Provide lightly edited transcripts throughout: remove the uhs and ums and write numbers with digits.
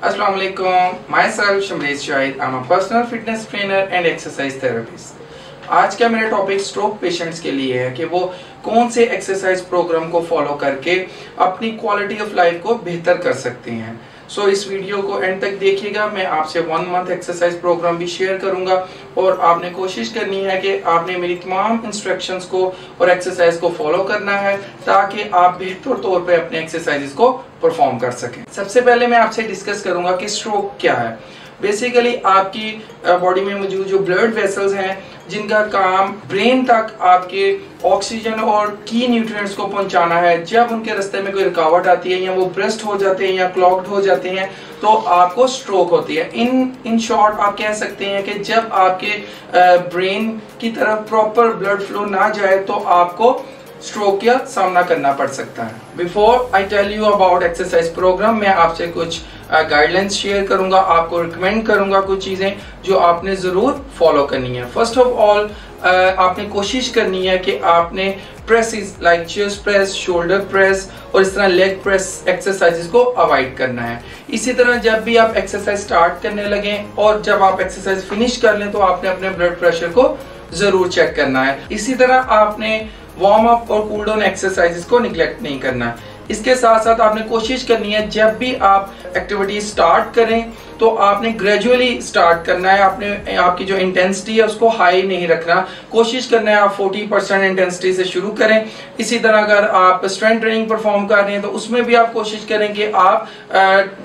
Assalamu alaikum. Myself Shamresh Shahid. I'm a personal fitness trainer and exercise therapist. आज का मेरा topic stroke patients के लिए है कि वो कौन से एक्सरसाइज प्रोग्राम को फॉलो करके अपनी क्वालिटी ऑफ लाइफ को बेहतर कर सकते हैं। सो इस वीडियो को एंड तक देखिएगा। मैं आपसे 1 मंथ एक्सरसाइज प्रोग्राम भी शेयर करूंगा और आपने कोशिश करनी है कि आपने मेरी तमाम इंस्ट्रक्शंस को और एक्सरसाइज को फॉलो करना है ताकि आप बेहतर तौर पे अपने एक्सरसाइजेस को परफॉर्म कर सकें। सबसे पहले मैं आपसे डिस्कस करूंगा कि स्ट्रोक क्या है। बेसिकली आपकी बॉडी में मौजूद जो ब्लड वेसल्स हैं जिनका काम ब्रेन तक आपके ऑक्सीजन और की न्यूट्रिएंट्स को पहुंचाना है, जब उनके रास्ते में कोई रुकावट आती है या वो ब्रस्ट हो जाते हैं या क्लॉग्ड हो जाते हैं तो आपको स्ट्रोक होती है। इन शॉर्ट आप कह सकते हैं कि जब आपके ब्रेन की तरफ प्रॉपर ब्लड फ्लो ना जाए तो आपको स्ट्रोक का सामना करना पड़ सकता है। Before I tell you about exercise program, मैं आपसे कुछ गाइडलाइंस शेयर करूंगा, आपको रिकमेंड करूंगा कुछ चीजें जो आपने जरूर फॉलो करनी है। फर्स्ट ऑफ ऑल आपने कोशिश करनी है कि आपने presses like chest press, shoulder press और इस तरह लेग प्रेस एक्सरसाइजेस को अवॉइड करना है। इसी तरह जब भी आप एक्सरसाइज स्टार्ट करने लगें और जब आप एक्सरसाइज फिनिश कर लें तो आपने अपने ब्लड प्रेशर को जरूर चेक करना है। इसी तरह आपने वार्म अप और कूल डाउन एक्सरसाइजेस को निगलेक्ट नहीं करना। इसके साथ साथ आपने कोशिश करनी है जब भी आप एक्टिविटी स्टार्ट करें तो आपने ग्रेजुअली स्टार्ट करना है। आपने आपकी जो इंटेंसिटी है उसको हाई नहीं रखना, कोशिश करना है आप 40% इंटेंसिटी से शुरू करें। इसी तरह अगर आप स्ट्रेंथ ट्रेनिंग परफॉर्म कर रहे हैं तो उसमें भी आप कोशिश करें कि आप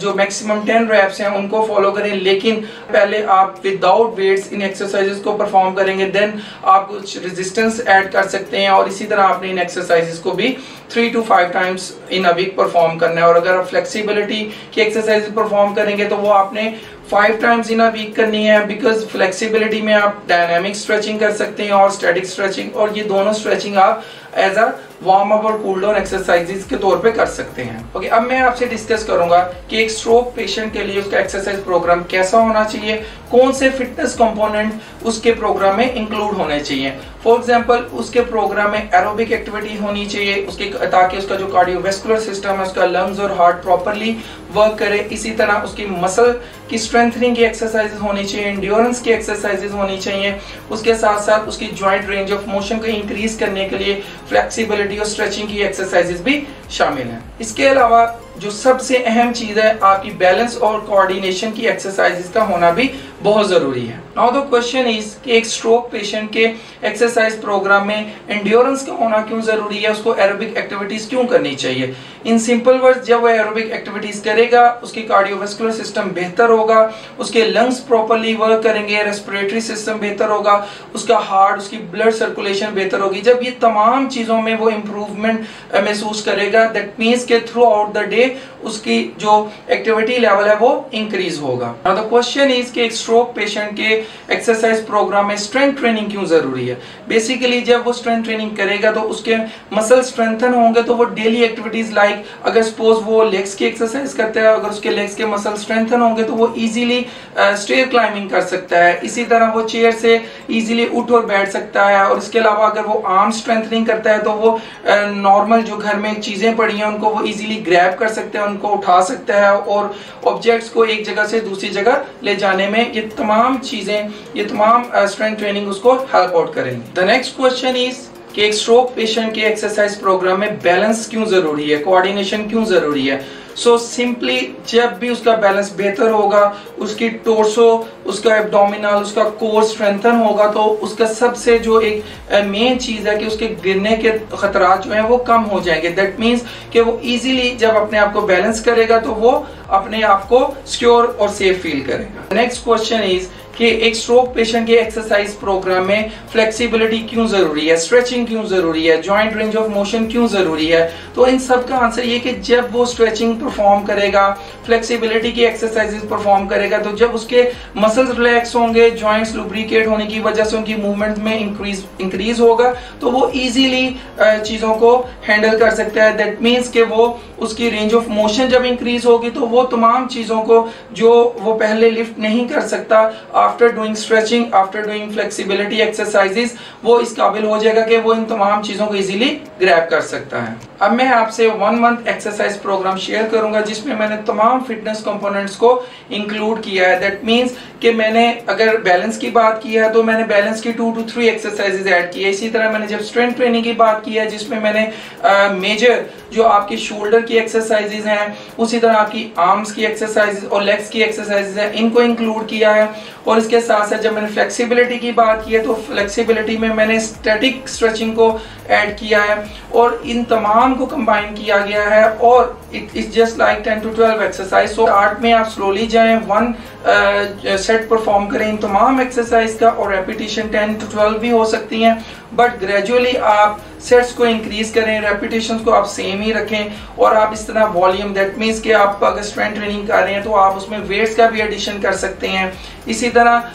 जो मैक्सिमम 10 रैप्स हैं उनको फॉलो करें, लेकिन पहले आप विदाउट वेट्स इन एक्सरसाइजेस को परफॉर्म करेंगे, देन आप कुछ रेजिस्टेंस ऐड कर सकते हैं। और इसी तरह आपने इन एक्सरसाइजेस को भी 3 to 5 times in a week perform करना है। और अगर आप फ्लेक्सिबिलिटी की एक्सरसाइज परफॉर्म करेंगे तो वो आपने 5 टाइम्स इन अ वीक करनी है, बिकॉज फ्लेक्सिबिलिटी में आप डायनामिक स्ट्रेचिंग कर सकते हैं और स्टैटिक स्ट्रेचिंग, और ये दोनों स्ट्रेचिंग आप एज अ वार्म अप और कूल डाउन एक्सरसाइजेस के तौर पे कर सकते हैं। ओके, अब मैं आपसे डिस्कस करूंगा कि एक स्ट्रोक पेशेंट के लिए उसका एक्सरसाइज प्रोग्राम कैसा होना चाहिए, कौन से फिटनेस कंपोनेंट उसके प्रोग्राम में इंक्लूड होने चाहिए। फॉर एग्जांपल उसके प्रोग्राम में एरोबिक एक्टिविटी होनी चाहिए उसके, ताकि उसका जो कार्डियोवैस्कुलर सिस्टम है, उसका लंग्स और हार्ट प्रॉपर्ली वर्क करे। इसी तरह उसकी मसल की स्ट्रेंथनिंग की एक्सरसाइजेस होनी चाहिए, एंड्योरेंस की एक्सरसाइजेस होनी चाहिए। उसके साथ साथ उसकी जॉइंट रेंज ऑफ मोशन को इंक्रीज करने के लिए फ्लेक्सिबिलिटी और स्ट्रेचिंग की एक्सरसाइजेस भी शामिल हैं। इसके अलावा जो सबसे अहम चीज है आपकी बैलेंस और कोऑर्डिनेशन की एक्सरसाइजेस का होना भी बहुत जरूरी है। नाउ द क्वेश्चन इज कि एक स्ट्रोक पेशेंट के एक्सरसाइज प्रोग्राम में एंड्योरेंस का होना क्यों जरूरी है, उसको एरोबिक एक्टिविटीज क्यों करनी चाहिए। इन सिंपल वर्ड्स, जब वो एरोबिक एक्टिविटीज करेगा उसकी कार्डियोवैस्कुलर सिस्टम बेहतर होगा, उसके लंग्स प्रॉपर्ली वर्क करेंगे, रेस्पिरेटरी सिस्टम बेहतर होगा, उसका हार्ट, उसकी ब्लड सर्कुलेशन बेहतर होगी। जब ये तमाम चीजों में वो इम्प्रूवमेंट महसूस करेगा, दैट मीन्स के थ्रू आउट द डे उसकी जो एक्टिविटी लेवल है वो इंक्रीज होगा। नाउ द क्वेश्चन इज कि एक स्ट्रोक पेशेंट के एक्सरसाइज प्रोग्राम में स्ट्रेंथ ट्रेनिंग क्यों जरूरी है। बेसिकली जब वो स्ट्रेंथ ट्रेनिंग करेगा तो उसके मसल स्ट्रेंथन होंगे, तो वो डेली एक्टिविटीज लाइक अगर सपोज वो लेग्स की एक्सरसाइज करता है, अगर उसके लेग्स के मसल स्ट्रेंथन होंगे तो वो इजीली स्टेयर क्लाइंबिंग कर सकता है। इसी तरह वो चेयर से इजीली उठ और बैठ सकता है। और इसके अलावा अगर वो आर्म स्ट्रेंथनिंग करता है तो वो नॉर्मल जो घर में चीजें पड़ी हैं उनको वो इजीली ग्रैब कर सकते हैं, उनको उठा सकता है और ऑब्जेक्ट्स को एक जगह से दूसरी जगह ले जाने में ये तमाम चीजें, ये तमाम स्ट्रेंथ ट्रेनिंग उसको हेल्प आउट करेंगे। द नेक्स्ट क्वेश्चन इज कि एक स्ट्रोक पेशेंट के एक्सरसाइज प्रोग्राम में बैलेंस क्यों जरूरी है, कोऑर्डिनेशन क्यों जरूरी है। सो सिंपली जब भी उसका बैलेंस बेहतर होगा, उसकी टोर्सो, उसका एब्डोमिनल, उसका कोर स्ट्रेंथन होगा, तो उसका सबसे जो एक मेन चीज है कि उसके गिरने के खतरात जो हैं वो कम हो जाएंगे। दैट मीन्स कि वो इजीली जब अपने आप को बैलेंस करेगा तो वो अपने आप को सिक्योर और सेफ फील करेगा। नेक्स्ट क्वेश्चन इज कि एक स्ट्रोक पेशेंट के एक्सरसाइज प्रोग्राम में फ्लेक्सिबिलिटी क्यों जरूरी है, स्ट्रेचिंग क्यों जरूरी है, जॉइंट रेंज ऑफ मोशन क्यों जरूरी है। तो इन सब का आंसर ये कि जब वो स्ट्रेचिंग परफॉर्म करेगा, फ्लेक्सिबिलिटी की एक्सरसाइजेस परफॉर्म करेगा, तो जब उसके मसल्स रिलैक्स होंगे, जॉइंट्स लुब्रिकेट होने की वजह से उनकी मूवमेंट में इंक्रीज होगा, तो वो इजीली चीजों को हैंडल कर सकता है। दैट मीन्स कि वो उसकी रेंज ऑफ मोशन जब इंक्रीज होगी तो वो तमाम चीजों को जो वो पहले लिफ्ट नहीं कर सकता after doing stretching, after doing flexibility exercises वो इस काबिल हो जाएगा कि वो इन तमाम चीज़ों को इजीली ग्रैब कर सकता है। अब मैं आपसे 1 मंथ एक्सरसाइज प्रोग्राम शेयर करूंगा जिसमें मैंने तमाम फिटनेस कंपोनेंट्स को इंक्लूड किया है। दैट मीन्स कि मैंने अगर बैलेंस की बात की है तो मैंने बैलेंस की 2 to 3 एक्सरसाइजेज ऐड की है। इसी तरह मैंने जब स्ट्रेंथ ट्रेनिंग की बात की है जिसमें मैंने मेजर जो आपकी शोल्डर की एक्सरसाइजेज हैं, उसी तरह आपकी आर्म्स की एक्सरसाइजेज और लेग्स की एक्सरसाइजेज हैं, इनको इंक्लूड किया है। और इसके साथ साथ जब मैंने फ्लेक्सिबिलिटी की बात की है तो फ्लेक्सिबिलिटी में मैंने स्टैटिक स्ट्रेचिंग को ऐड किया है और इन तमाम को कंबाइन किया गया है और it is just like 10 to 12 exercise. So art में आप स्लोली जाएं, 1 सेट परफॉर्म करें इन तमाम एक्सरसाइज का और रेपिटेशन 10 to 12 भी हो सकती हैं, बट ग्रेजुअली आप सेट्स को इंक्रीज करें, रेपिटेशंस को आप सेम ही रखें और आप इस तरह वॉल्यूम, दैट मीन्स कि आप अगर स्ट्रेंथ ट्रेनिंग कर रहे हैं तो आप उसमें वेट्स का भी एडिशन कर सकते हैं। इसी तरह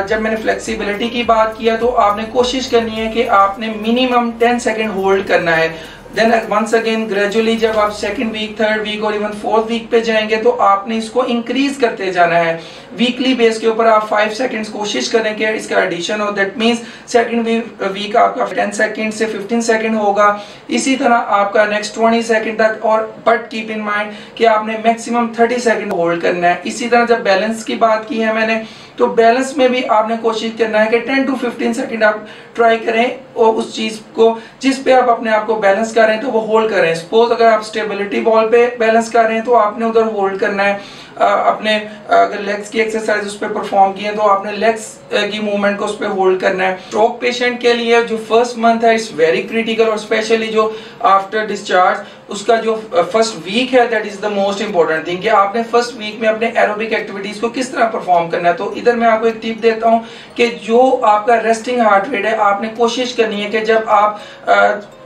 जब मैंने फ्लेक्सिबिलिटी की बात किया तो आपने कोशिश करनी है कि आपने मिनिमम 10 सेकेंड होल्ड करना है। देन वंस अगेन ग्रेजुअली जब आप 2nd वीक, 3rd वीक और इवन 4th वीक पे जाएंगे तो आपने इसको इंक्रीज करते जाना है। वीकली बेस के ऊपर आप 5 सेकेंड्स कोशिश करें कि इसका एडिशन हो। दैट मीन्स 2nd वीक आपका 10 सेकेंड से 15 सेकेंड होगा, इसी तरह आपका नेक्स्ट 20 सेकेंड तक। और बट कीप इन माइंड कि आपने मैक्सिमम 30 सेकेंड होल्ड करना है। इसी तरह जब बैलेंस की बात की है मैंने तो बैलेंस में भी आपने कोशिश करना है कि 10 to 15 सेकेंड आप ट्राई करें और उस चीज को जिस पे आप अपने आप को बैलेंस कर रहे हैं तो वो होल्ड करें। सपोज अगर आप स्टेबिलिटी बॉल पे बैलेंस कर रहे हैं तो आपने उधर होल्ड करना है। अपने अगर लेग्स की एक्सरसाइज उस पर परफॉर्म की है तो आपने लेग्स की मूवमेंट को उस पर होल्ड करना है। स्ट्रोक पेशेंट के लिए जो फर्स्ट मंथ है इट्स वेरी क्रिटिकल और स्पेशली जो आफ्टर डिस्चार्ज उसका जो फर्स्ट वीक है that is the most important thing कि आपने फर्स्ट वीक में अपने एरोबिक एक्टिविटीज को किस तरह परफॉर्म करना है। तो इधर मैं आपको एक टिप देता हूं कि जो आपका रेस्टिंग हार्ट रेट है आपने कोशिश करनी है कि जब आप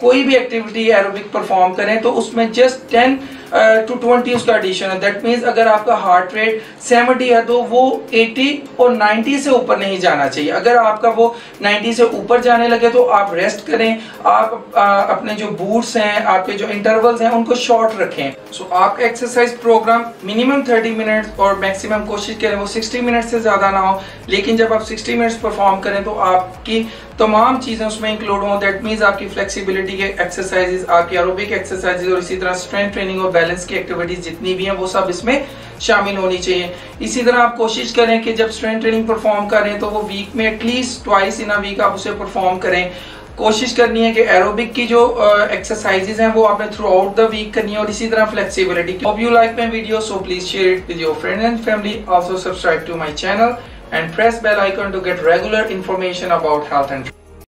कोई भी एक्टिविटी एरोबिक परफॉर्म करें तो उसमें जस्ट 10 to 20 उसका एडिशन है। दैट मीन्स अगर आपका हार्ट रेट 70 है तो वो 80 और 90 से ऊपर नहीं जाना चाहिए। अगर आपका वो 90 से ऊपर जाने लगे तो आप रेस्ट करें। आप अपने जो बूट्स हैं, आपके जो इंटरवल्स हैं उनको शॉर्ट रखें। सो आपका एक्सरसाइज प्रोग्राम मिनिमम 30 मिनट्स और मैक्सिमम कोशिश करें वो 60 मिनट से ज़्यादा ना हो। लेकिन जब आप 60 मिनट्स परफॉर्म करें तो आपकी तमाम चीज़ें उसमें इंक्लूड हों। दैट मीन्स आपकी फ्लेक्सिबिलिटी के एक्सरसाइजेज, आपकी एरोबिक एक्सरसाइजेज और इसी तरह स्ट्रेंथ ट्रेनिंग और बैलेंस की एक्टिविटीज जितनी भी हैं वो सब इसमें शामिल होनी चाहिए। इसी तरह आप कोशिश करें कि जब स्ट्रेंथ ट्रेनिंग परफॉर्म करें तो वो वीक में at least twice in a week आप उसे परफॉर्म करें। कोशिश करनी है कि एरोबिक की जो एक्सरसाइजेज हैं वो आपने थ्रू आउट द वीक करनी है और इसी तरह flexibility. Hope you like my video, so please share it with your friends and family. Also subscribe to my channel and press bell icon to get regular information about health and